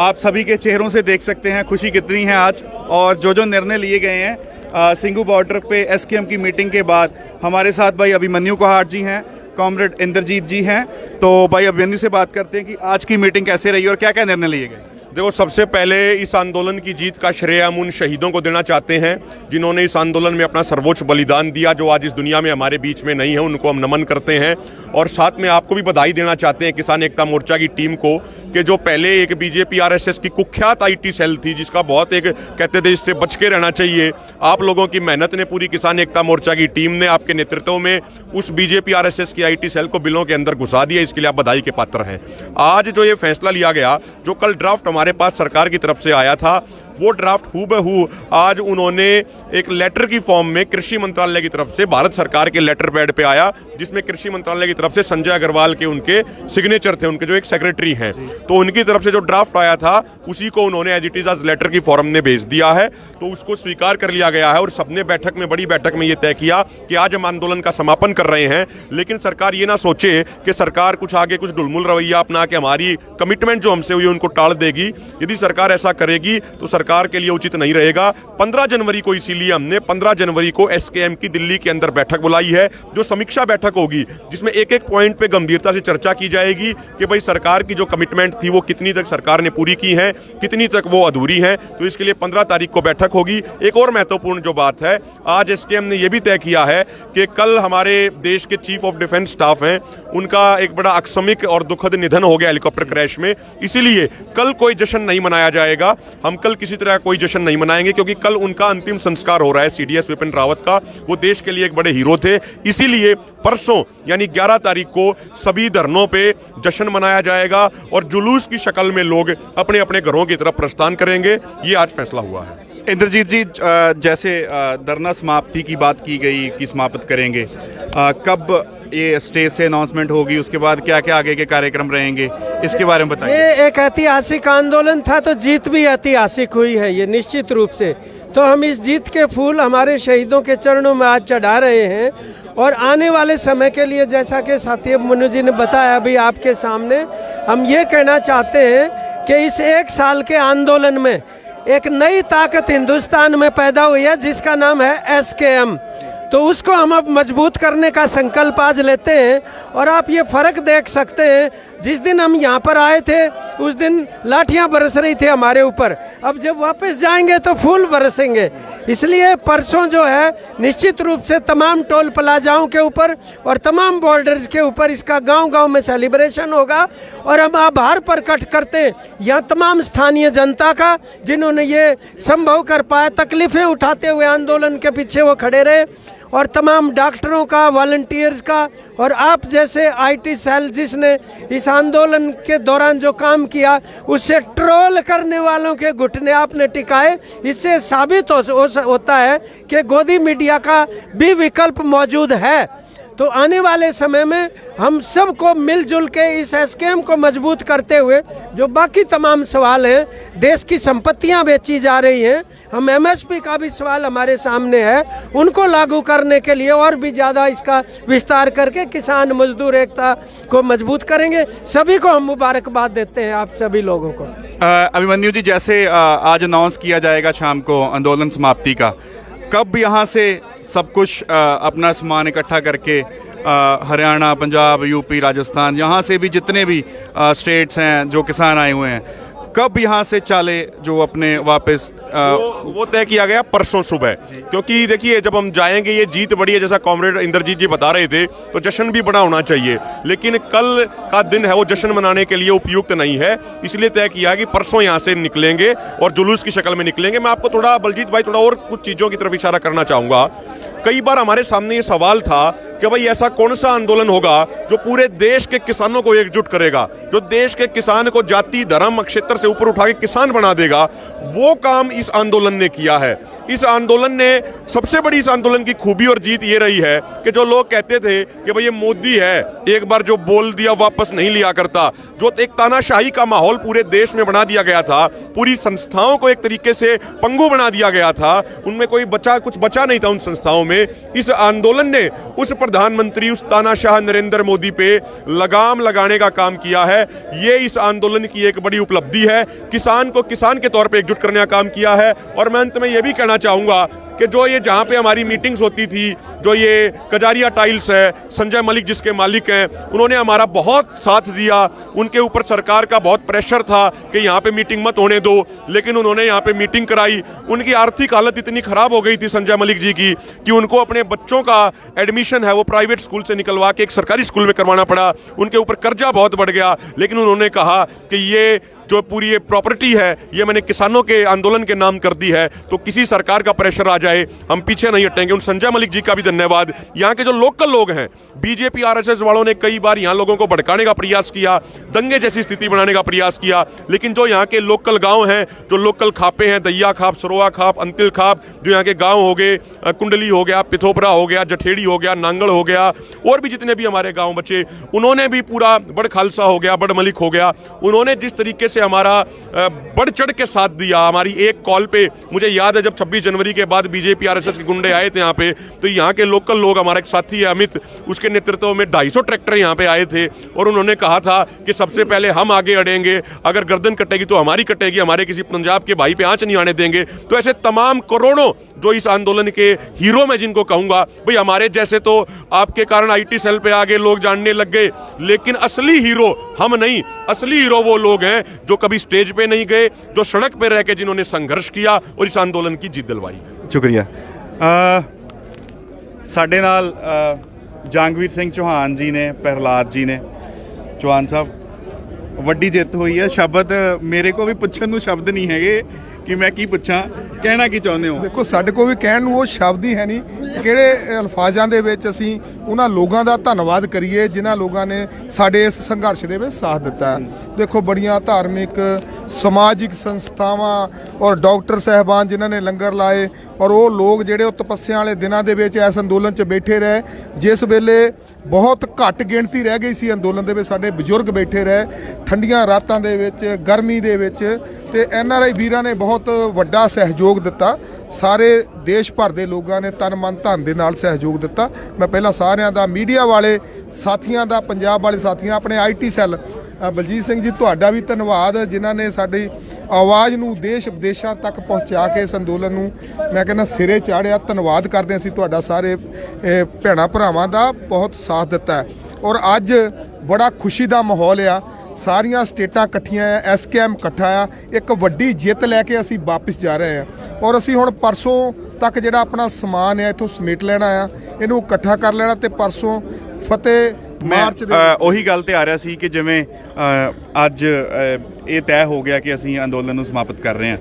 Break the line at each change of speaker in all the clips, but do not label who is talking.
आप सभी के चेहरों से देख सकते हैं खुशी कितनी है आज। और जो निर्णय लिए गए हैं सिंघू बॉर्डर पे एसकेएम की मीटिंग के बाद, हमारे साथ भाई अभिमन्यु कोहाट जी हैं, कॉमरेड इंद्रजीत जी हैं। तो भाई अभिमन्यु से बात करते हैं कि आज की मीटिंग कैसे रही और क्या क्या निर्णय लिए गए।
देखो, सबसे पहले इस आंदोलन की जीत का श्रेय हम उन शहीदों को देना चाहते हैं जिन्होंने इस आंदोलन में अपना सर्वोच्च बलिदान दिया, जो आज इस दुनिया में हमारे बीच में नहीं है। उनको हम नमन करते हैं और साथ में आपको भी बधाई देना चाहते हैं किसान एकता मोर्चा की टीम को, कि जो पहले एक बीजेपी आरएसएस की कुख्यात आईटी सेल थी, जिसका बहुत एक कहते थे इससे बच के रहना चाहिए, आप लोगों की मेहनत ने, पूरी किसान एकता मोर्चा की टीम ने आपके नेतृत्व में उस बीजेपी आरएसएस की आईटी सेल को बिलों के अंदर घुसा दिया। इसके लिए आप बधाई के पात्र हैं। आज जो ये फैसला लिया गया, जो कल ड्राफ्ट हमारे पास सरकार की तरफ से आया था, वो ड्राफ्ट हूबहू आज उन्होंने एक लेटर की फॉर्म में कृषि मंत्रालय की तरफ से भारत सरकार के लेटर पैड पे आया, जिसमें कृषि मंत्रालय की तरफ से संजय अग्रवाल के उनके सिग्नेचर थे, उनके जो एक सेक्रेटरी हैं। तो उनकी तरफ से जो ड्राफ्ट आया था उसी को उन्होंने एज इट इज आज लेटर की फॉर्म में भेज दिया है। तो उसको स्वीकार कर लिया गया है और सबने बैठक में, बड़ी बैठक में ये तय किया कि आज हम आंदोलन का समापन कर रहे हैं। लेकिन सरकार ये ना सोचे कि सरकार कुछ आगे कुछ ढुलमुल रवैया अपना के हमारी कमिटमेंट जो हमसे हुई उनको टाल देगी। यदि सरकार ऐसा करेगी तो सरकार के लिए उचित नहीं रहेगा। 15 जनवरी को, इसीलिए हमने 15 जनवरी को एसकेएम की दिल्ली के अंदर बैठक बुलाई है, जो समीक्षा बैठक होगी, जिसमें एक एक पॉइंट पे गंभीरता से चर्चा की जाएगी कि भाई सरकार की जो कमिटमेंट थी वो कितनी तक सरकार ने पूरी की है, कितनी तक वो अधूरी है। तो इसके लिए 15 तारीख को बैठक होगी। एक और महत्वपूर्ण जो बात है, आज एसकेएम ने यह भी तय किया है कि कल हमारे देश के चीफ ऑफ डिफेंस स्टाफ हैं, उनका एक बड़ा आकस्मिक और दुखद निधन हो गया हेलीकॉप्टर क्रैश में। इसीलिए कल कोई जश्न नहीं मनाया जाएगा। हम कल किसी तरह कोई जश्न नहीं मनाएंगे, क्योंकि कल उनका अंतिम संस्कार हो रहा है सीडीएस विपिन रावत का। वो देश के लिए एक बड़े हीरो थे। इसीलिए परसों यानी 11 तारीख को सभी धरनों पे जश्न मनाया जाएगा और जुलूस की शक्ल में लोग अपने अपने घरों की तरफ प्रस्थान करेंगे। ये आज फैसला हुआ है।
इंद्रजीत जी, जैसे धरना समाप्ति की बात की गई कि समाप्त करेंगे, कब ये स्टेज से अनाउंसमेंट होगी, उसके बाद क्या क्या आगे के कार्यक्रम रहेंगे, इसके बारे में बताइए।
ये एक ऐतिहासिक आंदोलन था, तो जीत भी ऐतिहासिक हुई है ये निश्चित रूप से। तो हम इस जीत के फूल हमारे शहीदों के चरणों में आज चढ़ा रहे हैं और आने वाले समय के लिए, जैसा कि साथी अभिमन्यु जी ने बताया अभी आपके सामने, हम ये कहना चाहते हैं कि इस एक साल के आंदोलन में एक नई ताकत हिंदुस्तान में पैदा हुई है, जिसका नाम है एसकेएम। तो उसको हम अब मजबूत करने का संकल्प आज लेते हैं। और आप ये फ़र्क देख सकते हैं, जिस दिन हम यहाँ पर आए थे उस दिन लाठियाँ बरस रही थी हमारे ऊपर, अब जब वापस जाएंगे तो फूल बरसेंगे। इसलिए परसों जो है निश्चित रूप से तमाम टोल प्लाजाओं के ऊपर और तमाम बॉर्डर्स के ऊपर इसका गांव-गांव में सेलिब्रेशन होगा। और हम आभार प्रकट करते हैं यहाँ तमाम स्थानीय जनता का, जिन्होंने ये संभव कर पाया, तकलीफ़ें उठाते हुए आंदोलन के पीछे वो खड़े रहे, और तमाम डॉक्टरों का, वॉलंटियर्स का, और आप जैसे आईटी सेल जिसने इस आंदोलन के दौरान जो काम किया, उससे ट्रोल करने वालों के घुटने आपने टिकाए। इससे साबित होता है कि गोदी मीडिया का भी विकल्प मौजूद है। तो आने वाले समय में हम सबको मिलजुल के इस एसकेएम को मजबूत करते हुए, जो बाकी तमाम सवाल हैं, देश की संपत्तियां बेची जा रही हैं, हम एमएसपी का भी सवाल हमारे सामने है, उनको लागू करने के लिए और भी ज़्यादा इसका विस्तार करके किसान मजदूर एकता को मजबूत करेंगे। सभी को हम मुबारकबाद देते हैं, आप सभी लोगों को।
अभिमन्यु जी, जैसे आज अनाउंस किया जाएगा शाम को आंदोलन समाप्ति का, कब यहाँ से सब कुछ अपना सामान इकट्ठा करके हरियाणा, पंजाब, यूपी, राजस्थान, यहाँ से भी जितने भी स्टेट्स हैं जो किसान आए हुए हैं, कब यहाँ से चाले जो अपने वापस
वो तय किया गया परसों सुबह। क्योंकि देखिए, जब हम जाएंगे, ये जीत बड़ी है, जैसा कॉमरेड इंद्रजीत जी बता रहे थे, तो जश्न भी बड़ा होना चाहिए। लेकिन कल का दिन है, वो जश्न मनाने के लिए उपयुक्त नहीं है। इसलिए तय किया कि परसों यहाँ से निकलेंगे और जुलूस की शक्ल में निकलेंगे। मैं आपको थोड़ा, बलजीत भाई, थोड़ा और कुछ चीज़ों की तरफ इशारा करना चाहूँगा। कई बार हमारे सामने ये सवाल था कि भाई ऐसा कौन सा आंदोलन होगा जो पूरे देश के किसानों को एकजुट करेगा, जो देश के किसान को जाति, धर्म, क्षेत्र से ऊपर उठा के किसान बना देगा। वो काम इस आंदोलन ने किया है। इस आंदोलन ने सबसे बड़ी इस आंदोलन की खूबी और जीत ये रही है कि जो लोग कहते थे कि भाई ये मोदी है, एक बार जो बोल दिया वापस नहीं लिया करता, जो एक तानाशाही का माहौल पूरे देश में बना दिया गया था, पूरी संस्थाओं को एक तरीके से पंगु बना दिया गया था, उनमें कोई कुछ बचा नहीं था उन संस्थाओं में। इस आंदोलन ने उस प्रधानमंत्री, उस तानाशाह नरेंद्र मोदी पे लगाम लगाने का काम किया है। ये इस आंदोलन की एक बड़ी उपलब्धि है। किसान को किसान के तौर पे एकजुट करने का काम किया है। और मैं अंत में ये भी कहना चाहूँगा कि जो ये जहाँ पे हमारी मीटिंग्स होती थी, जो ये कजारिया टाइल्स है, संजय मलिक जिसके मालिक हैं, उन्होंने हमारा बहुत साथ दिया। उनके ऊपर सरकार का बहुत प्रेशर था कि यहाँ पे मीटिंग मत होने दो, लेकिन उन्होंने यहाँ पे मीटिंग कराई। उनकी आर्थिक हालत इतनी ख़राब हो गई थी संजय मलिक जी की कि उनको अपने बच्चों का एडमिशन है वो प्राइवेट स्कूल से निकलवा के एक सरकारी स्कूल में करवाना पड़ा। उनके ऊपर कर्जा बहुत बढ़ गया, लेकिन उन्होंने कहा कि ये जो पूरी ये प्रॉपर्टी है ये मैंने किसानों के आंदोलन के नाम कर दी है, तो किसी सरकार का प्रेशर आ जाए हम पीछे नहीं हटेंगे। उन संजय मलिक जी का भी धन्यवाद। यहाँ के जो लोकल लोग हैं, बीजेपी आरएसएस वालों ने कई बार यहाँ लोगों को भड़काने का प्रयास किया, दंगे जैसी स्थिति बनाने का प्रयास किया, लेकिन जो यहाँ के लोकल गाँव हैं, जो लोकल खापे हैं, दैया खाप, सरोआ खाप, अंतिल खाप, जो यहाँ के गाँव हो गए, कुंडली हो गया, पिथोपरा हो गया, जठेड़ी हो गया, नांगल हो गया, और भी जितने भी हमारे गाँव बचे, उन्होंने भी पूरा बड़ खालसा हो गया, बड़ मलिक हो गया, उन्होंने जिस तरीके से हमारा बढ़ चढ़ के साथ दिया। हमारी एक कॉल पे मुझे याद है जब 26 जनवरी के बाद बीजेपी आरएसएस के गुंडे आए थे यहाँ पे, तो यहाँ के लोकल लोग, हमारा एक साथी है अमित, उसके नेतृत्व में 250 ट्रैक्टर यहाँ पे आए थे और उन्होंने कहा था कि सबसे पहले हम आगे अड़ेंगे, अगर गर्दन कटेगी तो हमारी कटेगी, हमारे किसी पंजाब के भाई पे आंच नहीं आने देंगे। तो ऐसे तमाम करोड़ों जो इस आंदोलन के हीरो मैं जिनको कहूँगा, भाई हमारे जैसे तो आपके कारण आईटी सेल पे आगे लोग जानने लग गए, लेकिन असली हीरो हम नहीं, असली हीरो वो लोग हैं जो कभी स्टेज पे नहीं गए, जो सड़क पे रह के जिन्होंने संघर्ष किया और इस आंदोलन की जीत दिलवाई।
शुक्रिया। ਸਾਡੇ ਨਾਲ ਜੰਗਵੀਰ ਸਿੰਘ ਚੌਹਾਨ ਜੀ ਨੇ, ਪ੍ਰਹਲਾਦ ਜੀ ਨੇ। ਚੌਹਾਨ ਸਾਹਿਬ, ਵੱਡੀ ਜਿੱਤ ਹੋਈ ਹੈ। ਸ਼ਬਦ ਮੇਰੇ ਕੋ ਵੀ ਪੁੱਛਣ ਨੂੰ ਸ਼ਬਦ ਨਹੀਂ ਹੈਗੇ ਕਿ ਮੈਂ ਕੀ ਪੁੱਛਾਂ, ਕਹਿਣਾ ਕੀ ਚਾਹੁੰਦੇ ਹੋ?
ਦੇਖੋ ਸਾਡੇ ਕੋਲ ਵੀ ਕਹਿਣ ਨੂੰ ਉਹ ਸ਼ਬਦ ਹੀ ਹੈ ਨਹੀਂ ਕਿਹੜੇ ਅਲਫਾਜ਼ਾਂ ਦੇ ਵਿੱਚ ਅਸੀਂ ਉਹਨਾਂ ਲੋਕਾਂ ਦਾ ਧੰਨਵਾਦ ਕਰੀਏ ਜਿਨ੍ਹਾਂ ਲੋਕਾਂ ਨੇ ਸਾਡੇ ਇਸ ਸੰਘਰਸ਼ ਦੇ ਵਿੱਚ ਸਾਥ ਦਿੱਤਾ। ਦੇਖੋ ਬੜੀਆਂ ਧਾਰਮਿਕ ਸਮਾਜਿਕ ਸੰਸਥਾਵਾਂ ਔਰ ਡਾਕਟਰ ਸਾਹਿਬਾਨ ਜਿਨ੍ਹਾਂ ਨੇ ਲੰਗਰ ਲਾਏ, ਔਰ ਉਹ ਲੋਕ ਜਿਹੜੇ ਉਹ ਤਪੱਸਿਆ ਵਾਲੇ ਦਿਨਾਂ ਦੇ ਵਿੱਚ ਇਸ ਅੰਦੋਲਨ 'ਚ ਬੈਠੇ ਰਹੇ, ਜਿਸ ਵੇਲੇ ਬਹੁਤ ਘੱਟ ਗਿਣਤੀ ਰਹਿ ਗਈ ਸੀ ਅੰਦੋਲਨ ਦੇ ਵਿੱਚ, ਸਾਡੇ ਬਜ਼ੁਰਗ ਬੈਠੇ ਰਹੇ ਠੰਡੀਆਂ ਰਾਤਾਂ ਦੇ ਵਿੱਚ, ਗਰਮੀ ਦੇ ਵਿੱਚ, ਤੇ NRI ਵੀਰਾਂ ਨੇ ਬਹੁਤ ਵੱਡਾ ਸਹਿਯੋਗ ਦਿੱਤਾ। ਸਾਰੇ ਦੇਸ਼ ਭਰ ਦੇ ਲੋਕਾਂ ਨੇ ਤਨ ਮਨ ਧਨ ਦੇ ਨਾਲ ਸਹਿਯੋਗ ਦਿੱਤਾ। ਮੈਂ ਪਹਿਲਾਂ ਸਾਰਿਆਂ ਦਾ, ਮੀਡੀਆ ਵਾਲੇ ਸਾਥੀਆਂ ਦਾ, ਪੰਜਾਬ ਵਾਲੇ ਸਾਥੀਆਂ, ਆਪਣੇ IT ਸੈੱਲ ਬਲਜੀਤ ਸਿੰਘ ਜੀ ਤੁਹਾਡਾ ਵੀ ਧੰਨਵਾਦ ਜਿਨ੍ਹਾਂ ਨੇ ਸਾਡੀ ਆਵਾਜ਼ ਨੂੰ ਦੇਸ਼ ਵਿਦੇਸ਼ਾਂ ਤੱਕ ਪਹੁੰਚਾ ਕੇ ਇਸ ਅੰਦੋਲਨ ਨੂੰ ਮੈਂ ਕਹਿੰਦਾ ਸਿਰੇ ਚਾੜਿਆ। ਧੰਨਵਾਦ ਕਰਦੇ ਅਸੀਂ ਤੁਹਾਡਾ ਸਾਰੇ ਭੈਣਾਂ ਭਰਾਵਾਂ ਦਾ, ਬਹੁਤ ਸਾਥ ਦਿੱਤਾ। ਔਰ ਅੱਜ ਬੜਾ ਖੁਸ਼ੀ ਦਾ ਮਾਹੌਲ ਆ, ਸਾਰੀਆਂ ਸਟੇਟਾਂ ਇਕੱਠੀਆਂ ਆ, SKM ਇਕੱਠਾ ਆ, ਇੱਕ ਵੱਡੀ ਜਿੱਤ ਲੈ ਕੇ ਅਸੀਂ ਵਾਪਸ ਜਾ ਰਹੇ ਹਾਂ। ਔਰ ਅਸੀਂ ਹੁਣ ਪਰਸੋਂ ਤੱਕ ਜਿਹੜਾ ਆਪਣਾ ਸਮਾਨ ਹੈ ਇੱਥੋਂ ਸਮੇਟ ਲੈਣਾ ਆ, ਇਹਨੂੰ ਇਕੱਠਾ ਕਰ ਲੈਣਾ, ਤੇ ਪਰਸੋਂ ਫਤਿਹ ਮਾਰਚ ਦੇ
ਉਹੀ ਗੱਲ ਤੇ ਆ ਰਿਹਾ ਸੀ ਕਿ ਜਿਵੇਂ ਅੱਜ ਇਹ ਤੈਅ ਹੋ ਗਿਆ ਕਿ ਅਸੀਂ ਅੰਦੋਲਨ ਨੂੰ ਸਮਾਪਤ ਕਰ ਰਹੇ ਹਾਂ।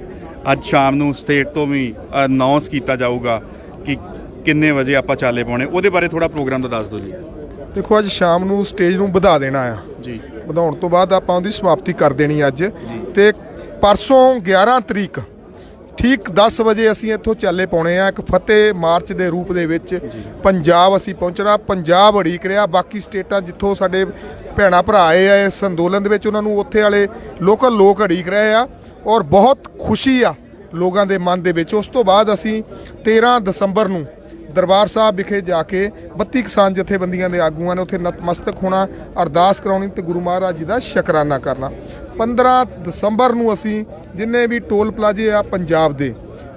ਅੱਜ ਸ਼ਾਮ ਨੂੰ ਸਟੇਟ ਤੋਂ ਵੀ ਅਨਾਉਂਸ ਕੀਤਾ ਜਾਊਗਾ ਕਿ ਕਿੰਨੇ ਵਜੇ ਆਪਾਂ ਚਾਲੇ ਪਾਉਣੇ, ਉਹਦੇ ਬਾਰੇ ਥੋੜਾ ਪ੍ਰੋਗਰਾਮ ਦਾ ਦੱਸ ਦਿਓ ਜੀ।
ਦੇਖੋ ਅੱਜ ਸ਼ਾਮ ਨੂੰ ਸਟੇਜ ਨੂੰ ਵਧਾ ਦੇਣਾ ਆ
ਜੀ,
ਵਧਾਉਣ ਤੋਂ ਬਾਅਦ ਆਪਾਂ ਉਹਦੀ ਸਮਾਪਤੀ ਕਰ ਦੇਣੀ ਅੱਜ, ਤੇ ਪਰਸੋਂ 11 ਤਰੀਕ ਠੀਕ 10 ਵਜੇ ਅਸੀਂ ਇੱਥੋਂ ਚਾਲੇ ਪਾਉਣੇ ਆ। ਇੱਕ ਫਤਿਹ ਮਾਰਚ ਦੇ ਰੂਪ ਦੇ ਵਿੱਚ ਪੰਜਾਬ ਅਸੀਂ ਪਹੁੰਚਣਾ। ਪੰਜਾਬ ਉਡੀਕ ਰਿਹਾ, ਬਾਕੀ ਸਟੇਟਾਂ ਜਿੱਥੋਂ ਸਾਡੇ ਭੈਣਾਂ ਭਰਾ ਆਏ ਆ ਇਸ ਅੰਦੋਲਨ ਦੇ ਵਿੱਚ, ਉਹਨਾਂ ਨੂੰ ਉੱਥੇ ਵਾਲੇ ਲੋਕਲ ਲੋਕ ਉਡੀਕ ਰਹੇ ਆ, ਔਰ ਬਹੁਤ ਖੁਸ਼ੀ ਆ ਲੋਕਾਂ ਦੇ ਮਨ ਦੇ ਵਿੱਚ। ਉਸ ਤੋਂ ਬਾਅਦ ਅਸੀਂ 13 ਦਸੰਬਰ ਨੂੰ ਦਰਬਾਰ ਸਾਹਿਬ ਵਿਖੇ ਜਾ ਕੇ 32 ਕਿਸਾਨ ਜਥੇਬੰਦੀਆਂ ਦੇ ਆਗੂਆਂ ਨੇ ਉੱਥੇ ਨਤਮਸਤਕ ਹੋਣਾ, ਅਰਦਾਸ ਕਰਾਉਣੀ ਤੇ ਗੁਰੂ ਮਹਾਰਾਜ ਜੀ ਦਾ ਸ਼ੁਕਰਾਨਾ ਕਰਨਾ। 15 ਦਸੰਬਰ ਨੂੰ ਅਸੀਂ ਜਿੰਨੇ ਵੀ ਟੋਲ ਪਲਾਜ਼ੇ ਆ ਪੰਜਾਬ ਦੇ,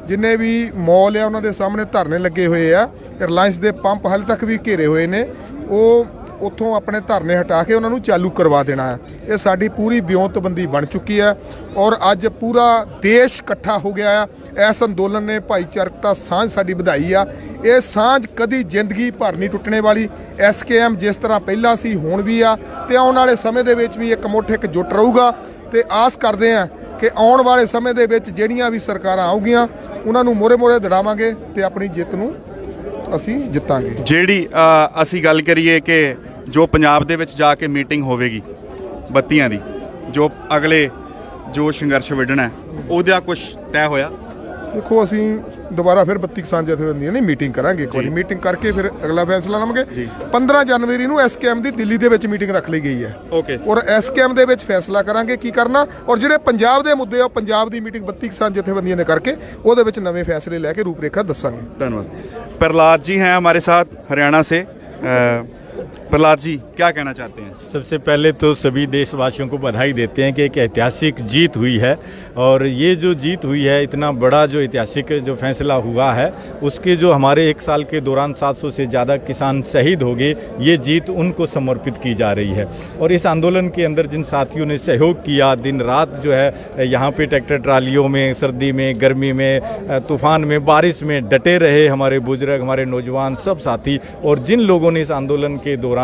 ਜਿੰਨੇ ਵੀ ਮੌਲ ਆ, ਉਹਨਾਂ ਦੇ ਸਾਹਮਣੇ ਧਰਨੇ ਲੱਗੇ ਹੋਏ ਆ। ਰਿਲਾਇੰਸ ਦੇ ਪੰਪ ਹਾਲੇ ਤੱਕ ਵੀ ਘੇਰੇ ਹੋਏ ਨੇ, ਉਹ ਉੱਥੋਂ ਆਪਣੇ ਧਰਨੇ ਹਟਾ ਕੇ ਉਹਨਾਂ ਨੂੰ ਚਾਲੂ ਕਰਵਾ ਦੇਣਾ ਹੈ। ਇਹ ਸਾਡੀ ਪੂਰੀ ਵਿਉਂਤਬੰਦੀ ਬਣ ਚੁੱਕੀ ਹੈ, ਔਰ ਅੱਜ ਪੂਰਾ ਦੇਸ਼ ਇਕੱਠਾ ਹੋ ਗਿਆ ਆ। ਇਸ ਅੰਦੋਲਨ ਨੇ ਭਾਈਚਾਰਕਤਾ ਸਾਂਝ ਸਾਡੀ ਵਧਾਈ ਆ। ਇਹ ਸਾਂਝ ਕਦੀ ਜ਼ਿੰਦਗੀ ਭਰ ਨਹੀਂ ਟੁੱਟਣੇ ਵਾਲੀ। SKM ਜਿਸ ਤਰ੍ਹਾਂ ਪਹਿਲਾਂ ਸੀ ਹੁਣ ਵੀ ਆ, ਤੇ ਆਉਣ ਵਾਲੇ ਸਮੇਂ ਦੇ ਵਿੱਚ ਵੀ ਇੱਕ ਮੁੱਠ ਇੱਕ ਜੁੱਟ ਰਹੂਗਾ। ਤੇ ਆਸ ਕਰਦੇ ਆ ਕਿ ਆਉਣ ਵਾਲੇ ਸਮੇਂ ਦੇ ਵਿੱਚ ਜਿਹੜੀਆਂ ਵੀ ਸਰਕਾਰਾਂ ਆਉਗੀਆਂ ਉਹਨਾਂ ਨੂੰ ਮੋਰੇ ਦੜਾਵਾਂਗੇ ਤੇ ਆਪਣੀ ਜਿੱਤ ਨੂੰ ਅਸੀਂ ਜਿੱਤਾਂਗੇ।
ਜਿਹੜੀ ਅਸੀਂ ਗੱਲ ਕਰੀਏ ਕਿ ਜੋ ਪੰਜਾਬ ਦੇ ਵਿੱਚ ਜਾ ਕੇ ਮੀਟਿੰਗ ਹੋਵੇਗੀ ਬੱਤੀਆਂ ਦੀ, ਜੋ ਅਗਲੇ ਜੋ ਸੰਘਰਸ਼ ਵਿੱਢਣਾ, ਉਹਦਾ ਕੁਝ ਤੈਅ ਹੋਇਆ?
ਦੇਖੋ ਅਸੀਂ ਦੁਬਾਰਾ ਫਿਰ 32 ਕਿਸਾਨ ਜਥੇਬੰਦੀਆਂ ਦੀ ਮੀਟਿੰਗ ਕਰਾਂਗੇ। ਇੱਕ ਵਾਰੀ ਮੀਟਿੰਗ ਕਰਕੇ ਫਿਰ ਅਗਲਾ ਫੈਸਲਾ ਲਵਾਂਗੇ। 15 ਜਨਵਰੀ ਨੂੰ ਐਸਕੇਐਮ ਦੀ ਦਿੱਲੀ ਦੇ ਵਿੱਚ ਮੀਟਿੰਗ ਰੱਖ ਲਈ ਗਈ ਹੈ।
ਓਕੇ।
ਔਰ ਐਸਕੇਐਮ ਦੇ ਵਿੱਚ ਫੈਸਲਾ ਕਰਾਂਗੇ ਕੀ ਕਰਨਾ, ਔਰ ਜਿਹੜੇ ਪੰਜਾਬ ਦੇ ਮੁੱਦੇ ਆ ਉਹ ਪੰਜਾਬ ਦੀ ਮੀਟਿੰਗ 32 ਕਿਸਾਨ ਜਥੇਬੰਦੀਆਂ ਨੇ ਕਰਕੇ ਉਹਦੇ ਵਿੱਚ ਨਵੇਂ फैसले लेके रूपरेखा दसांगे।
धन्यवाद। प्रहलाद जी हैं हमारे साथ हरियाणा से। प्रहलाद जी क्या कहना चाहते हैं?
सबसे पहले तो सभी देशवासियों को बधाई देते हैं कि एक ऐतिहासिक जीत हुई है, और ये जो जीत हुई है, इतना बड़ा जो ऐतिहासिक जो फैसला हुआ है, उसके जो हमारे 1 साल के दौरान 700 से ज़्यादा किसान शहीद हो गए, ये जीत उनको समर्पित की जा रही है। और इस आंदोलन के अंदर जिन साथियों ने सहयोग किया, दिन रात जो है यहाँ पे ट्रैक्टर ट्रालियों में, सर्दी में, गर्मी में, तूफान में, बारिश में डटे रहे हमारे बुजुर्ग, हमारे नौजवान सब साथी, और जिन लोगों ने इस आंदोलन के दौरान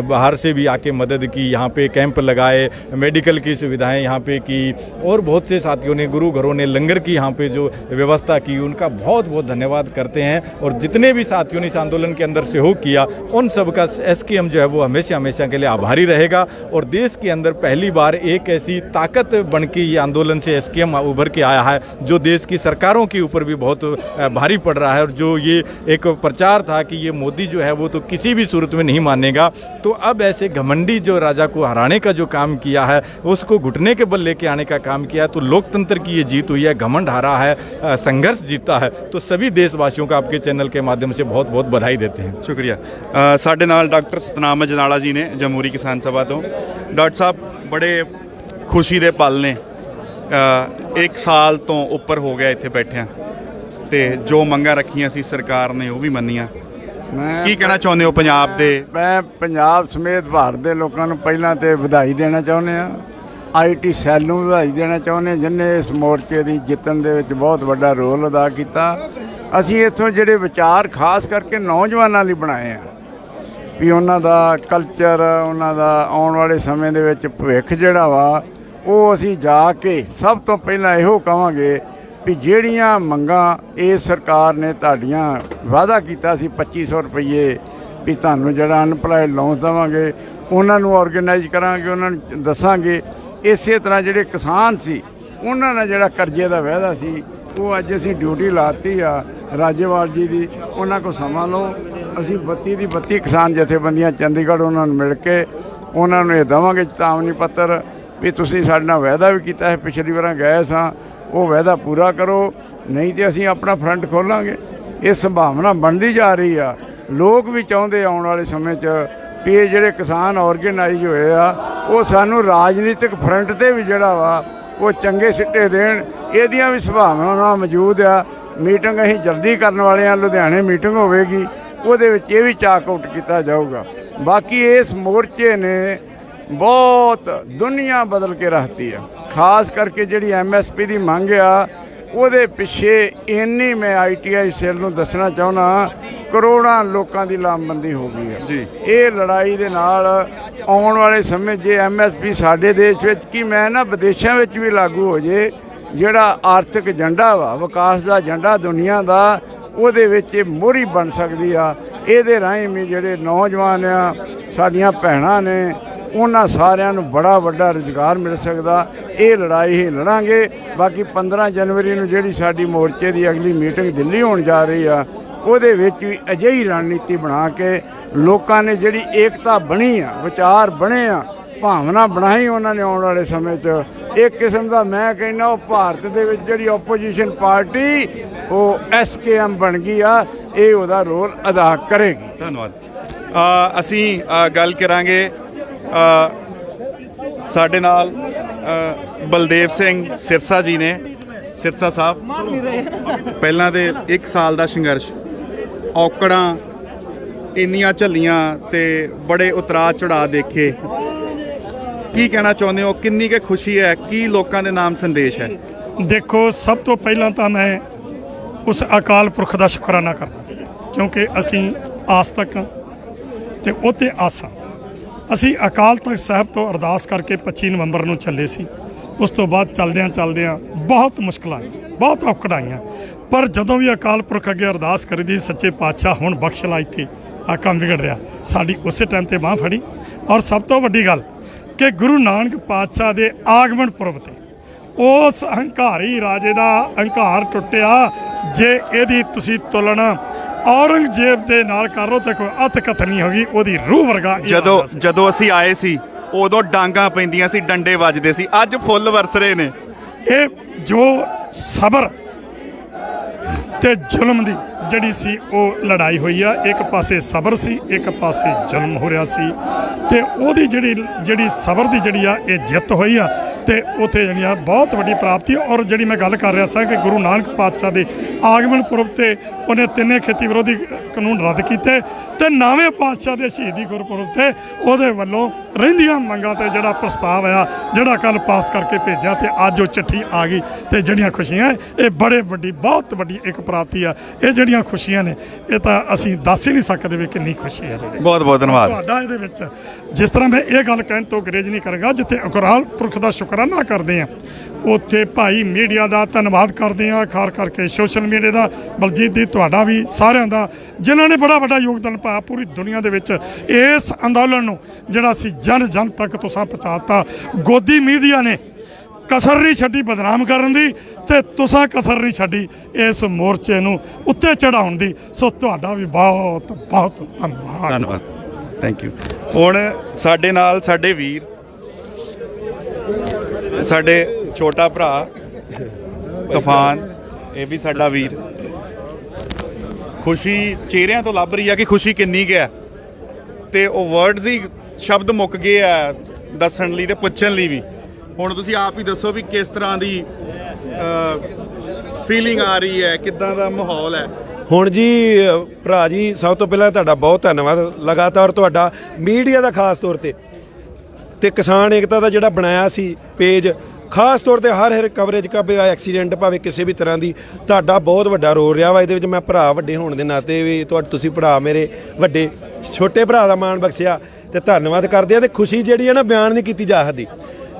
बाहर से भी आके मदद की, यहाँ पे कैंप लगाए, मेडिकल की सुविधाएं यहाँ पे की, और बहुत से साथियों ने गुरु घरों ने लंगर की यहाँ पे जो व्यवस्था की, उनका बहुत बहुत धन्यवाद करते हैं। और जितने भी साथियों ने इस आंदोलन के अंदर सहयोग किया, उन सब का एसकेएम जो है वो हमेशा हमेशा के लिए आभारी रहेगा। और देश के अंदर पहली बार एक ऐसी ताकत बन के ये आंदोलन से एसकेएम उभर के आया है, जो देश की सरकारों के ऊपर भी बहुत भारी पड़ रहा है। और जो ये एक प्रचार था कि ये मोदी जो है वो तो किसी भी सूरत में नहीं मानेगा, तो अब ऐसे घमंडी जो राजा को हराने का जो काम किया है, उसको घुटने के बल लेके आने का काम किया है। तो लोकतंत्र की ये जीत हुई है, घमंड हारा है, संघर्ष जीता है। तो सभी देशवासियों का आपके चैनल के माध्यम से बहुत बहुत बधाई देते हैं।
शुक्रिया। साडे नाल डॉक्टर सतनाम अजनाला जी ने जमहूरी किसान सभा तो। डॉक्टर साहब, बड़े खुशी दे पल ने, 1 साल तो उपर हो गया इत्थे बैठिया, ते जो मंगां रखियां सी सरकार ने वो भी मन्नियां। ਕੀ ਕਹਿਣਾ ਚਾਹੁੰਦੇ ਹੋ ਪੰਜਾਬ ਦੇ?
ਮੈਂ ਪੰਜਾਬ ਸਮੇਤ ਭਾਰਤ ਦੇ ਲੋਕਾਂ ਨੂੰ ਪਹਿਲਾਂ ਤੇ ਵਧਾਈ ਦੇਣਾ ਚਾਹੁੰਦੇ ਆ। ਆਈਟੀ ਸੈੱਲ ਨੂੰ ਵਧਾਈ ਦੇਣਾ ਚਾਹੁੰਦੇ, ਜਿਨ੍ਹਾਂ ਇਸ ਮੋਰਚੇ ਦੀ ਜਿੱਤਣ ਦੇ ਵਿੱਚ ਬਹੁਤ ਵੱਡਾ ਰੋਲ ਅਦਾ ਕੀਤਾ। ਅਸੀਂ ਇੱਥੋਂ ਜਿਹੜੇ ਵਿਚਾਰ ਖਾਸ ਕਰਕੇ ਨੌਜਵਾਨਾਂ ਲਈ ਬਣਾਏ ਆ, ਵੀ ਉਹਨਾਂ ਦਾ ਕਲਚਰ, ਉਹਨਾਂ ਦਾ ਆਉਣ ਵਾਲੇ ਸਮੇਂ ਦੇ ਵਿੱਚ ਭਵਿੱਖ ਜਿਹੜਾ ਵਾ, ਉਹ ਅਸੀਂ ਜਾ ਕੇ ਸਭ ਤੋਂ ਪਹਿਲਾਂ ਇਹੋ ਕਹਾਂਗੇ ਵੀ ਜਿਹੜੀਆਂ ਮੰਗਾਂ ਇਹ ਸਰਕਾਰ ਨੇ ਤੁਹਾਡੀਆਂ ਵਾਅਦਾ ਕੀਤਾ ਸੀ 2500 ਰੁਪਏ ਵੀ ਤੁਹਾਨੂੰ ਜਿਹੜਾ ਅਨਪਲਾਈਡ ਲੋਨ ਦੇਵਾਂਗੇ, ਉਹਨਾਂ ਨੂੰ ਆਰਗੇਨਾਈਜ਼ ਕਰਾਂਗੇ, ਉਹਨਾਂ ਨੂੰ ਦੱਸਾਂਗੇ। ਇਸੇ ਤਰ੍ਹਾਂ ਜਿਹੜੇ ਕਿਸਾਨ ਸੀ, ਉਹਨਾਂ ਨਾਲ ਜਿਹੜਾ ਕਰਜ਼ੇ ਦਾ ਵਾਅਦਾ ਸੀ, ਉਹ ਅੱਜ ਅਸੀਂ ਡਿਊਟੀ ਲਾਤੀ ਆ ਰਾਜੇਵਾਲ ਜੀ ਦੀ। ਉਹਨਾਂ ਕੋਲ ਸਮਾਂ ਲਓ, ਅਸੀਂ 32 ਦੀ 32 ਕਿਸਾਨ ਜਥੇਬੰਦੀਆਂ ਚੰਡੀਗੜ੍ਹ ਉਹਨਾਂ ਨੂੰ ਮਿਲ ਕੇ ਉਹਨਾਂ ਨੂੰ ਇਹ ਦੇਵਾਂਗੇ ਚੇਤਾਵਨੀ ਪੱਤਰ ਵੀ ਤੁਸੀਂ ਸਾਡੇ ਨਾਲ ਵਾਅਦਾ ਵੀ ਕੀਤਾ ਹੈ, ਪਿਛਲੀ ਵਾਰਾਂ ਗਏ ਸਾਂ, ਉਹ ਵਾਅਦਾ ਪੂਰਾ ਕਰੋ, ਨਹੀਂ ਤੇ ਅਸੀਂ ਆਪਣਾ ਫਰੰਟ ਖੋਲਾਂਗੇ। ਇਹ ਸੰਭਾਵਨਾ ਬਣਦੀ ਜਾ ਰਹੀ ਆ। ਲੋਕ ਵੀ ਚਾਹੁੰਦੇ ਆਉਣ ਵਾਲੇ ਸਮੇਂ 'ਚ ਵੀ ਇਹ ਜਿਹੜੇ ਕਿਸਾਨ ਆਰਗੇਨਾਈਜ਼ ਹੋਏ ਆ, ਉਹ ਸਾਨੂੰ ਰਾਜਨੀਤਿਕ ਫਰੰਟ 'ਤੇ ਵੀ ਜਿਹੜਾ ਵਾ ਉਹ ਚੰਗੇ ਸਿੱਟੇ ਦੇਣ। ਇਹਦੀਆਂ ਵੀ ਸੰਭਾਵਨਾਵਾਂ ਮੌਜੂਦ ਆ। ਮੀਟਿੰਗ ਅਸੀਂ ਜਲਦੀ ਕਰਨ ਵਾਲੇ ਆ, ਲੁਧਿਆਣੇ ਮੀਟਿੰਗ ਹੋਵੇਗੀ, ਉਹਦੇ ਵਿੱਚ ਇਹ ਵੀ ਚਾਕ ਆਊਟ ਕੀਤਾ ਜਾਊਗਾ। ਬਾਕੀ ਇਸ ਮੋਰਚੇ ਨੇ ਬਹੁਤ ਦੁਨੀਆ ਬਦਲ ਕੇ ਰੱਖਤੀ ਆ। ਖਾਸ ਕਰਕੇ ਜਿਹੜੀ MSP ਦੀ ਮੰਗ ਆ, ਉਹਦੇ ਪਿੱਛੇ ਇੰਨੀ ਮੈਂ ITI ਸੈੱਲ ਨੂੰ ਦੱਸਣਾ ਚਾਹੁੰਦਾ, ਕਰੋੜਾਂ ਲੋਕਾਂ ਦੀ ਲਾਮਬੰਦੀ ਹੋ ਗਈ ਹੈ ਜੀ। ਇਹ ਲੜਾਈ ਦੇ ਨਾਲ ਆਉਣ ਵਾਲੇ ਸਮੇਂ ਜੇ MSP ਸਾਡੇ ਦੇਸ਼ ਵਿੱਚ ਕੀ ਮੈਂ ਨਾ ਵਿਦੇਸ਼ਾਂ ਵਿੱਚ ਵੀ ਲਾਗੂ ਹੋ ਜੇ, ਜਿਹੜਾ ਆਰਥਿਕ ਏਜੰਡਾ ਵਾ, ਵਿਕਾਸ ਦਾ ਏਜੰਡਾ ਦੁਨੀਆ ਦਾ, ਉਹਦੇ ਵਿੱਚ ਇਹ ਮੋਹਰੀ ਬਣ ਸਕਦੀ ਆ। ਇਹਦੇ ਰਾਹੀਂ ਵੀ ਜਿਹੜੇ ਨੌਜਵਾਨ ਆ, ਸਾਡੀਆਂ ਭੈਣਾਂ ਨੇ, ਉਹਨਾਂ ਸਾਰਿਆਂ ਨੂੰ ਬੜਾ ਵੱਡਾ ਰੁਜ਼ਗਾਰ ਮਿਲ ਸਕਦਾ। ਇਹ ਲੜਾਈ ਹੀ ਲੜਾਂਗੇ। ਬਾਕੀ 15 ਜਨਵਰੀ ਨੂੰ ਜਿਹੜੀ ਸਾਡੀ ਮੋਰਚੇ ਦੀ ਅਗਲੀ ਮੀਟਿੰਗ ਦਿੱਲੀ ਹੋਣ ਜਾ ਰਹੀ ਆ, ਉਹਦੇ ਵਿੱਚ ਵੀ ਅਜਿਹੀ ਰਣਨੀਤੀ ਬਣਾ ਕੇ ਲੋਕਾਂ ਨੇ ਜਿਹੜੀ ਏਕਤਾ ਬਣੀ ਆ, ਵਿਚਾਰ ਬਣੇ ਆ, ਭਾਵਨਾ ਬਣਾਈ ਉਹਨਾਂ ਨੇ, ਆਉਣ ਵਾਲੇ ਸਮੇਂ 'ਚ ਇੱਕ ਕਿਸਮ ਦਾ ਮੈਂ ਕਹਿੰਦਾ ਉਹ ਭਾਰਤ ਦੇ ਵਿੱਚ ਜਿਹੜੀ ਆਪੋਜੀਸ਼ਨ ਪਾਰਟੀ ਉਹ SKM ਬਣ ਗਈ ਆ, ਇਹ ਉਹਦਾ ਰੋਲ ਅਦਾ ਕਰੇਗੀ।
ਧੰਨਵਾਦ। ਅਸੀਂ ਗੱਲ ਕਰਾਂਗੇ ਸਾਡੇ ਨਾਲ ਬਲਦੇਵ ਸਿੰਘ ਸਿਰਸਾ ਜੀ ਨੇ। ਸਿਰਸਾ ਸਾਹਿਬ, ਪਹਿਲਾਂ ਦੇ 1 ਸਾਲ ਦਾ ਸੰਘਰਸ਼, ਔਕੜਾਂ ਇੰਨੀਆਂ ਝੱਲੀਆਂ ਤੇ ਬੜੇ ਉਤਰਾਅ ਚੜਾਅ ਦੇਖੇ, ਕੀ ਕਹਿਣਾ ਚਾਹੁੰਦੇ ਹੋ? ਕਿੰਨੀ ਕੁ ਖੁਸ਼ੀ ਹੈ? ਕੀ ਲੋਕਾਂ ਦੇ ਨਾਮ ਸੰਦੇਸ਼ ਹੈ?
ਦੇਖੋ, ਸਭ ਤੋਂ ਪਹਿਲਾਂ ਤਾਂ ਮੈਂ ਉਸ ਅਕਾਲ ਪੁਰਖ ਦਾ ਸ਼ੁਕਰਾਨਾ ਕਰਦਾ, ਕਿਉਂਕਿ ਅਸੀਂ ਆਸ ਤੱਕ ਤੇ ਉਹ 'ਤੇ ਆਸਾਂ। ਅਸੀਂ ਅਕਾਲ ਤਖਤ ਸਾਹਿਬ ਤੋਂ ਅਰਦਾਸ ਕਰਕੇ 25 ਨਵੰਬਰ ਨੂੰ ਚੱਲੇ ਸੀ। ਉਸ ਤੋਂ ਬਾਅਦ ਚੱਲਦਿਆਂ ਬਹੁਤ ਮੁਸ਼ਕਲਾਂ ਆਈਆਂ, ਬਹੁਤ ਔਕੜਾਂ ਆਈਆਂ, ਪਰ ਜਦੋਂ ਵੀ ਅਕਾਲ ਪੁਰਖ ਅੱਗੇ ਅਰਦਾਸ ਕਰੀਦੀ, ਸੱਚੇ ਪਾਤਸ਼ਾਹ ਹੁਣ ਬਖਸ਼ ਲਾ, ਇੱਥੇ ਆ ਕੰਮ ਵਿਗੜ ਰਿਹਾ, ਸਾਡੀ ਉਸੇ ਟਾਈਮ 'ਤੇ ਬਾਂਹ ਫੜੀ। ਔਰ ਸਭ ਤੋਂ ਵੱਡੀ ਗੱਲ ਕਿ ਗੁਰੂ ਨਾਨਕ ਪਾਤਸ਼ਾਹ ਦੇ ਆਗਮਨ ਪੁਰਬ 'ਤੇ ਉਸ ਹੰਕਾਰੀ ਰਾਜੇ ਦਾ ਹੰਕਾਰ ਟੁੱਟਿਆ, ਜੇ ਇਹਦੀ ਤੁਸੀਂ ਤੁਲਨਾ ਔਰੰਗਜ਼ੇਬ ਦੇ ਨਾਲ ਕਰ ਲਓ ਤੇ ਕੋਈ ਅੱਤ ਕਥ ਨਹੀਂ ਹੋਗੀ, ਉਹਦੀ ਰੂਹ ਵਰਗਾ ਇਰਾਦਾ ਸੀ।
ਜਦੋਂ ਅਸੀਂ ਆਏ ਸੀ ਉਦੋਂ ਡਾਂਗਾਂ ਪੈਂਦੀਆਂ ਸੀ, ਡੰਡੇ ਵੱਜਦੇ ਸੀ, ਅੱਜ ਫੁੱਲ ਵਰਸ ਰਹੇ ਨੇ।
ਇਹ ਜੋ ਸਬਰ ਤੇ ਜ਼ੁਲਮ ਦੀ ਜਿਹੜੀ ਸੀ ਉਹ ਲੜਾਈ ਹੋਈ ਆ, ਇੱਕ ਪਾਸੇ ਸਬਰ ਸੀ, ਇੱਕ ਪਾਸੇ ਜ਼ੁਲਮ ਹੋ ਰਿਹਾ ਸੀ, ਤੇ ਉਹਦੀ ਜਿਹੜੀ ਸਬਰ ਦੀ ਜਿਹੜੀ ਆ ਇਹ ਜਿੱਤ ਹੋਈ ਆ, ਤੇ ਉੱਥੇ ਜਿਹੜੀ ਆ ਬਹੁਤ ਵੱਡੀ ਪ੍ਰਾਪਤੀ। ਔਰ ਜਿਹੜੀ ਮੈਂ ਗੱਲ ਕਰ ਰਿਹਾ ਸਾਂ ਕਿ ਗੁਰੂ ਨਾਨਕ ਪਾਤਸ਼ਾਹ ਦੇ ਆਗਮਨ ਪੁਰਬ ਤੇ ਉਹਨੇ ਤਿੰਨੇ ਖੇਤੀ ਵਿਰੋਧੀ ਕਾਨੂੰਨ ਰੱਦ ਕੀਤੇ, ਤੇ ਨਵੇਂ ਪਾਤਸ਼ਾਹ ਦੇ ਸ਼ਹੀਦੀ ਗੁਰਪੁਰਬ ਤੇ ਉਹਦੇ ਵੱਲੋਂ ਰਹਿੰਦੀਆਂ ਮੰਗਾਂ ਤੇ ਜਿਹੜਾ ਪ੍ਰਸਤਾਵ ਆਇਆ, ਜਿਹੜਾ ਕੱਲ ਪਾਸ ਕਰਕੇ ਭੇਜਿਆ, ਤੇ ਅੱਜ ਉਹ ਚਿੱਠੀ ਆ ਗਈ, ਤੇ ਜਿਹੜੀਆਂ ਖੁਸ਼ੀਆਂ ਇਹ ਬੜੇ ਵੱਡੀ ਬਹੁਤ ਵੱਡੀ ਇੱਕ ਪ੍ਰਾਪਤੀ ਆ। ਇਹ ਜਿਹੜੀਆਂ ਖੁਸ਼ੀਆਂ ਨੇ ਇਹ ਤਾਂ ਅਸੀਂ ਦੱਸ ਹੀ ਨਹੀਂ ਸਕਦੇ ਵੀ ਕਿੰਨੀ ਖੁਸ਼ੀ ਹੈ ਇਹਦੇ ਵਿੱਚ।
ਬਹੁਤ ਬਹੁਤ ਧੰਨਵਾਦ
ਤੁਹਾਡਾ ਇਹਦੇ ਵਿੱਚ। ਜਿਸ ਤਰ੍ਹਾਂ ਮੈਂ ਇਹ ਗੱਲ ਕਹਿਣ ਤੋਂ ਗਰੇਜ ਨਹੀਂ ਕਰਾਂਗਾ, ਜਿੱਥੇ ਅਕਾਲ ਪੁਰਖ ਦਾ ਸ਼ੁਕਰਾਨਾ ਕਰਦੇ ਆ ਉੱਥੇ ਭਾਈ ਮੀਡੀਆ ਦਾ ਧੰਨਵਾਦ ਕਰਦੇ ਆ, ਖਾਸ ਕਰਕੇ ਸੋਸ਼ਲ ਮੀਡੀਆ ਦਾ, ਬਲਜੀਤ ਦੀ, ਤੁਹਾਡਾ ਵੀ, ਸਾਰਿਆਂ ਦਾ, ਜਿਨ੍ਹਾਂ ਨੇ ਬੜਾ ਵੱਡਾ ਯੋਗਦਾਨ ਪਾਇਆ ਪੂਰੀ ਦੁਨੀਆ ਦੇ ਵਿੱਚ ਇਸ ਅੰਦੋਲਨ ਨੂੰ ਜਿਹੜਾ ਸੀ ਜਨ ਜਨ ਤੱਕ ਤੁਸੀਂ ਪਹੁੰਚਾਤਾ। ਗੋਦੀ ਮੀਡੀਆ ਨੇ ਕਸਰ ਨਹੀਂ ਛੱਡੀ ਬਦਨਾਮ ਕਰਨ ਦੀ, ਤੇ ਤੁਸੀਂ ਕਸਰ ਨਹੀਂ ਛੱਡੀ ਇਸ ਮੋਰਚੇ ਨੂੰ ਉੱਤੇ ਚੜਾਉਣ ਦੀ। ਸੋ ਤੁਹਾਡਾ ਵੀ ਬਹੁਤ ਬਹੁਤ ਧੰਨਵਾਦ।
ਧੰਨਵਾਦ, ਥੈਂਕ ਯੂ। ਹੁਣ ਸਾਡੇ ਨਾਲ ਸਾਡੇ ਵੀਰ, ਸਾਡੇ ਛੋਟਾ ਭਰਾ ਤੂਫਾਨ, ਇਹ ਵੀ ਸਾਡਾ ਵੀਰ। ਖੁਸ਼ੀ ਚਿਹਰਿਆਂ ਤੋਂ ਲੱਭ ਰਹੀ ਆ ਕਿ ਖੁਸ਼ੀ ਕਿੰਨੀ ਕੁ ਹੈ, ਤੇ ਉਹ ਵਰਡਸ ਹੀ ਸ਼ਬਦ ਮੁੱਕ ਗਏ ਆ ਦੱਸਣ ਲਈ ਤੇ ਪੁੱਛਣ ਲਈ ਵੀ। ਹੁਣ ਤੁਸੀਂ ਆਪ ਹੀ ਦੱਸੋ ਵੀ ਕਿਸ ਤਰ੍ਹਾਂ ਦੀ ਫੀਲਿੰਗ ਆ ਰਹੀ ਹੈ, ਕਿੱਦਾਂ ਦਾ ਮਾਹੌਲ ਹੈ?
ਹੁਣ ਜੀ ਭਰਾ ਜੀ, ਸਭ ਤੋਂ ਪਹਿਲਾਂ ਤੁਹਾਡਾ ਬਹੁਤ ਧੰਨਵਾਦ, ਲਗਾਤਾਰ ਤੁਹਾਡਾ ਮੀਡੀਆ ਦਾ ਖਾਸ ਤੌਰ ਤੇ ਕਿਸਾਨ ਏਕਤਾ ਦਾ ਜਿਹੜਾ ਬਣਾਇਆ ਸੀ ਪੇਜ, ਖਾਸ ਤੌਰ ਤੇ ਹਰ ਕਵਰੇਜ ਭਾਵੇਂ ਐਕਸੀਡੈਂਟ ਭਾਵੇਂ ਕਿਸੇ ਵੀ ਤਰ੍ਹਾਂ ਦੀ, ਤੁਹਾਡਾ ਬਹੁਤ ਵੱਡਾ ਰੋਲ ਰਿਹਾ ਵਾ ਇਹਦੇ ਵਿੱਚ। ਮੈਂ ਭਰਾ ਵੱਡੇ ਹੋਣ ਦੇ ਨਾਤੇ ਵੀ ਤੁਸੀਂ ਭਰਾ ਮੇਰੇ ਵੱਡੇ ਛੋਟੇ ਭਰਾ ਦਾ ਮਾਣ ਬਖਸ਼ਿਆ, ਤੇ ਧੰਨਵਾਦ ਕਰਦੇ ਆ। ਤੇ ਖੁਸ਼ੀ ਜਿਹੜੀ ਹੈ ਨਾ ਬਿਆਨ ਨਹੀਂ ਕੀਤੀ ਜਾ ਸਕਦੀ।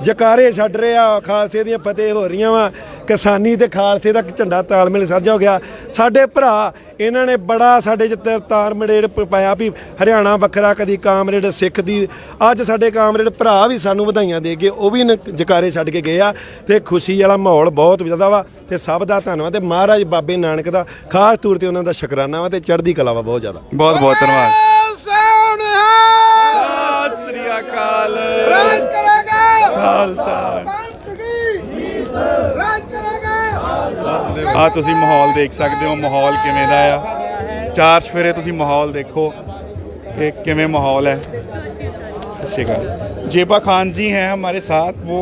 ਜਕਾਰੇ ਛੱਡ ਰਹੇ ਆ, ਖਾਲਸੇ ਦੀਆਂ ਫਤਿਹ ਹੋ ਰਹੀਆਂ ਵਾ, ਕਿਸਾਨੀ ਤੇ ਖਾਲਸੇ ਦਾ ਝੰਡਾ ਤਾਲਮੇਲ ਸਾਂਝਾ ਹੋ ਗਿਆ। ਸਾਡੇ ਭਰਾ ਇਹਨਾਂ ਨੇ ਬੜਾ ਸਾਡੇ ਚ ਤਾਲਮੇਲ ਪਾਇਆ ਵੀ ਹਰਿਆਣਾ ਵੱਖਰਾ, ਕਦੀ ਕਾਮਰੇਡ ਸਿੱਖ ਦੀ, ਅੱਜ ਸਾਡੇ ਕਾਮਰੇਡ ਭਰਾ ਵੀ ਸਾਨੂੰ ਵਧਾਈਆਂ ਦੇ ਗਏ, ਉਹ ਵੀ ਜਕਾਰੇ ਛੱਡ ਕੇ ਗਏ ਆ, ਤੇ ਖੁਸ਼ੀ ਵਾਲਾ ਮਾਹੌਲ ਬਹੁਤ ਜ਼ਿਆਦਾ ਵਾ। ਤੇ ਸਭ ਦਾ ਧੰਨਵਾਦ, ਤੇ ਮਹਾਰਾਜ ਬਾਬੇ ਨਾਨਕ ਦਾ ਖਾਸ ਤੌਰ ਤੇ ਉਹਨਾਂ ਦਾ ਸ਼ੁਕਰਾਨਾ ਵਾ, ਤੇ ਚੜ੍ਹਦੀ ਕਲਾ ਵਾ ਬਹੁਤ ਜ਼ਿਆਦਾ।
ਬਹੁਤ ਬਹੁਤ ਧੰਨਵਾਦ। ਸਤਿ ਸ੍ਰੀ ਅਕਾਲ। ਆ ਤੁਸੀਂ ਮਾਹੌਲ ਦੇਖ ਸਕਦੇ ਹੋ, ਮਾਹੌਲ ਕਿਵੇਂ ਦਾ ਆ। ਚਾਰ ਚਫੇਰੇ ਤੁਸੀਂ ਮਾਹੌਲ ਦੇਖੋ कि किमें माहौल है। जेबा खान जी हैं हमारे साथ, वो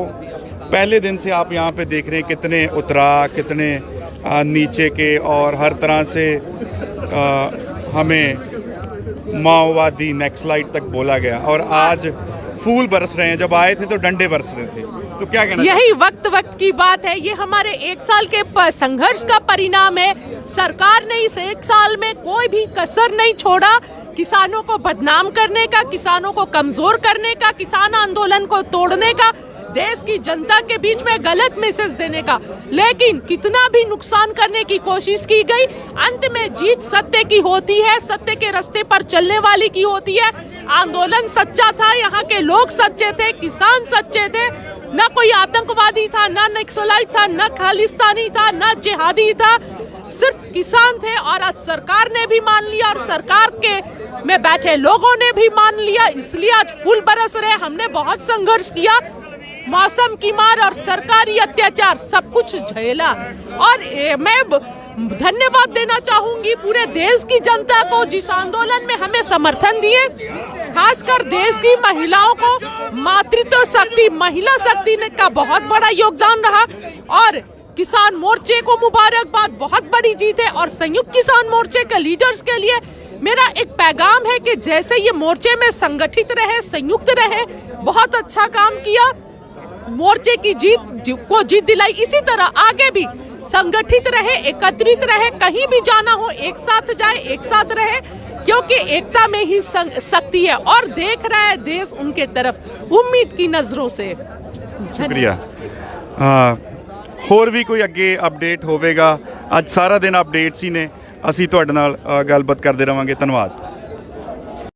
पहले दिन से आप यहाँ पे देख रहे हैं कितने उतराव, कितने नीचे के, और हर तरह से हमें माओवादी नक्सलाइट तक बोला गया, और आज फूल बरस रहे हैं। जब आए थे तो डंडे बरस रहे थे, तो क्या कहना?
यही वक्त की बात है। ये हमारे 1 साल के संघर्ष का परिणाम है। सरकार ने इस 1 साल में कोई भी कसर नहीं छोड़ा किसानों को बदनाम करने का, किसानों को कमजोर करने का, किसान आंदोलन को तोड़ने का, देश की जनता के बीच में गलत मैसेज देने का। लेकिन कितना भी नुकसान करने की कोशिश की गई, अंत में जीत सत्य की होती है, सत्य के रास्ते पर चलने वाली की होती है। आंदोलन सच्चा था, यहाँ के लोग सच्चे थे, किसान सच्चे थे, न कोई आतंकवादी था, न नक्सलाइट था, न खालिस्तानी था, न जिहादी था, सिर्फ किसान थे। और आज सरकार ने भी मान लिया और सरकार के में बैठे लोगों ने भी मान लिया, इसलिए आज फूल बरस रहे। हमने बहुत संघर्ष किया, मौसम की मार और सरकारी अत्याचार सब कुछ झेला, और मैं धन्यवाद देना चाहूंगी पूरे देश की जनता को जिस आंदोलन में हमें समर्थन दिए, खासकर देश की महिलाओं को। मातृत्व शक्ति, महिला शक्ति ने का बहुत बड़ा योगदान रहा, और किसान मोर्चे को मुबारकबाद, बहुत बड़ी जीत है। और संयुक्त किसान मोर्चे के लीडर्स के लिए मेरा एक पैगाम है कि जैसे ये मोर्चे में संगठित रहे, संयुक्त रहे, बहुत अच्छा काम किया, मोर्चे की जीत दिलाई, इसी तरह आगे भी संगठित रहे, एकत्रित रहे, कहीं भी जाना हो एक साथ जाए, एक साथ रहे, क्योंकि एकता में ही शक्ति है। और देख रहा है देश उनके तरफ उम्मीद की नजरों से।
शुक्रिया। ਹੋਰ ਵੀ ਕੋਈ ਅੱਗੇ ਅਪਡੇਟ ਹੋਵੇਗਾ। ਅੱਜ ਸਾਰਾ ਦਿਨ ਅਪਡੇਟਸ ਹੀ ਨੇ, ਅਸੀਂ ਤੁਹਾਡੇ ਨਾਲ ਗੱਲਬਾਤ ਕਰਦੇ ਰਵਾਂਗੇ। ਧੰਨਵਾਦ।